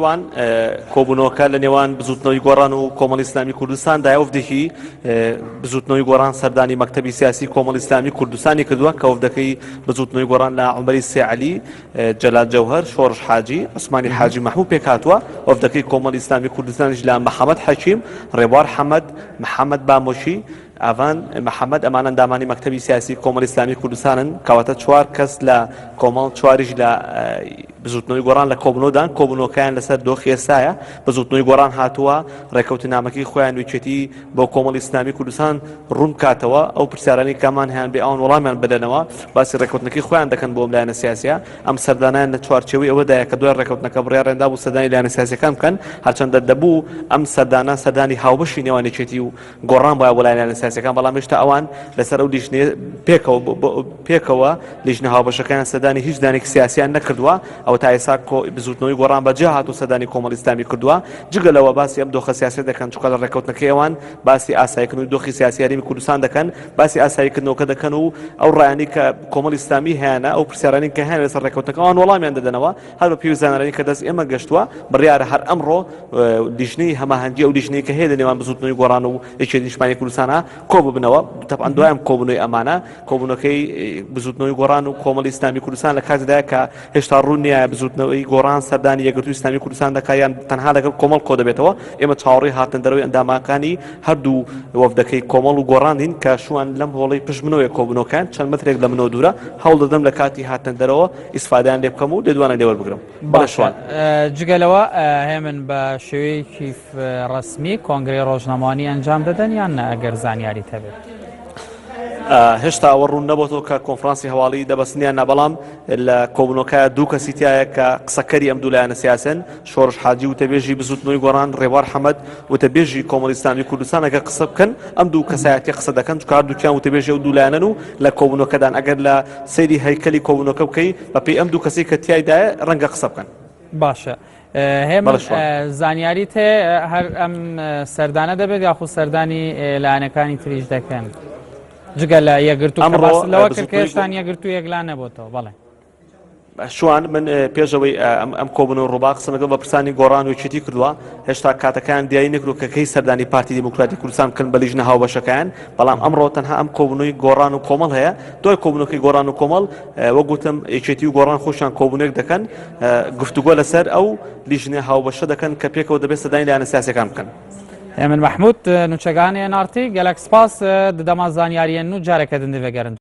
وان کۆبوونەوەکە لە نێوان بزوتنەوەی گۆڕان و کۆمەڵی ئیسلامی کوردستاندا ئەوفدێکی بزوتنەوەی گۆڕان سەردانی مەکتەبی سیاسی کۆمەڵی ئیسلامی کوردستانی کردووە کە ئەوفدەکەی بزوتنەوەی گۆڕان لە عومەری سێعەلی جەلال جەوهەر شۆڕش حاجی عوسمانی حاجی مەحموود پێکهاتووە ئەوفدەکەی کۆمەڵی ئیسلامی کوردستانیش لە محەممەد حەکیم ڕێبوار حەمەد محەممەد بامۆشی ئەڤان محەممەد ئەمان ئەندامانی مەکتەبی سیاسی کۆمەڵی ئیسلامی کوردستانن کەواتە چوار کەس لە کۆمەڵ چواریش لە بزوتنەوەی گۆڕان لە کۆبنەوەدان کۆبنەوەکەیان لەسەر دۆخی ئێستایە بزوتنەوەی گۆڕان هاتووە ڕێکەوتنامەکەی خۆیان وێچێتی بۆ کۆمەڵی ئیسلامی کوردستان ڕوون کاتەوە ئەو پرسیارانی کامان هیان بێ ئەوان وەڵامیان بدەنەوە باسی ڕێکەوتنەکەی خۆیان دەکەن بۆ لایەنە سیاسیە ئەم سەردانیان لە چوارچێوەی ئەوەدایە کە دوای ڕێکەوتنەکە بڕیارێندا بوو سەردانی لایەنە سیاسیەکان بکەن هەرچەندە دەبوو ئەم سەردانە سەردانی هاوبەشی نێوانێچێتی و گۆڕان بۆ لایەنە سیاسیەکان بەڵام هێشتا ئەوان لەسەر ئەو لیژنەیە پێکەوە لیژنە هاوبەشەکان سەردانی هیچ دانێکی سیاسیان نەکردووە ئەو تا ئێستا بزوتنەوەی گۆڕان بەجێ هاتوو سەردانی کۆمەڵی ئیسلامی کردووە جگە لەوە باسی ئەم دۆخە سیاسی دەکەن چونکە لە ڕێکەوتنەکەی ئەوان باسی ئاساییکردنەوەی دۆخی سیاسی هەرێمی کوردستان دەکەن باسی ئاساییکردنەوەکە دەکەن و ئەو ڕایانی کە کۆمەڵی ئیسلامی هەیەە ئەو پرسیارانی کە هەیە لەسەر ڕێکەوتنەکە ئەوان وەڵامیان دەدەنەوە هەر بە پێی زانایانی کە دەست ئێمە گەشتووە بڕیارە هەر ئەمڕۆ لیژنەی هەماهەنگی ئەو لیژنەی کە هەیە لە نێوان بزوتنەوەی گۆڕان و یەکێتی نیشتمانی کوردستانە کۆ ببنەوە تەبعاً دوایام کۆبوونەوەی ئەمانە کۆبوونەکەی بزوتنەوەی گۆڕان و کۆمەڵی ئیسلامی کوردستان لە کاتێکدایە کە هێشتا ڕوون نییە بزوتنەوەی گۆڕان سەردانی یەکگرتووی ئیسلامی کوردستان دەکایان تەنها لەگەڵ کۆمەڵ کۆ دەبێتەوە ئێمە چاوەڕێی هاتن دەرەوەی ئەندامەکانی هەردوو وەفدەکەی کۆمەڵ و گۆڕاندین کە شوان لەم هۆڵەی پشتمنەوەی کۆبوونەوەکان چەند مەترێک لە منەوە دوورە هەوڵ دەدەم لە کاتی هاتن دەرەوە ئیسفادەیان لێ بکەم و لێدوانە لێوەربگرم باشوان جگەلەوە هێمن بە شێوەیەکی ڕسمی کۆنگرەی ڕۆژنامەوانی ئەنجام دەدەن یان ئەگەر زانیاری هەبێت هێشتا ئەوە ڕوون نەبووەوە کە کۆنفرانسی هەواڵی دەبەستنیان نەبەڵام لە کۆبوونەوەکە دوو کەسی تایە کە قسەکەری ئەم دوو لایەنە سیاسەن شۆڕش حاجی وتەبێژی بزوتنەوەی گۆڕان ڕێبوار حەمەد وتەبێژی کۆمەڵی ئیسلامی کوردستان ئەگەر قسە بکەن ئەم دوو کەسایەتی قسە دەکەن چکار دووکیان وتەبێژی ئەو دوو لایەنن و لە کۆبوونەوەکەدان ئەگەر لە سەیری هەیکەلی کۆبوونەوەکە بکەی بەپێی ئەم دوو کەسی کە تیایدایە ڕەنگە قسە بکەن باشە هێمن زانیاریت هەیە هەر ئەم سەردانە دەبێت یاخود سەردانی لایەنەکانی تریش دەکەن جگە لە یەکگرتووەوە کە هێشتان یەکگرتوو یەکلان نەبووەوە بەڵێ شوان من پێشەوەی ئەم کۆبوونەوە ڕووبا قسەمەکە بە پرسانی گۆڕان و چێتی کردووە هێشتا کاتەکان دیاری نەکرو کە کەی سەردانی پارتی دیموکراتی کوردستان بکەن بە لیژنە هاوبەشەکەیان بەڵام ئەمڕۆ تەنها ئەم کۆبوونەوەی گۆڕان و کۆمەڵ هەیە دوای کۆبوونەوەی گۆڕان و کۆمەڵ وەگوتم یەکێتی و گۆڕان خۆشیان کۆبوونێک دەکەن گفتوگۆ لەسەر ئەو لیژنە هاوبەشە دەکەن کە پێکەوە دەبێت سەردانی لایەنە سیاسیەکان بکەن من محمود نوچەکانی نارتی گەلەک سپاس دەما زانیاریە نو جارێکە دەندێ بەگەرن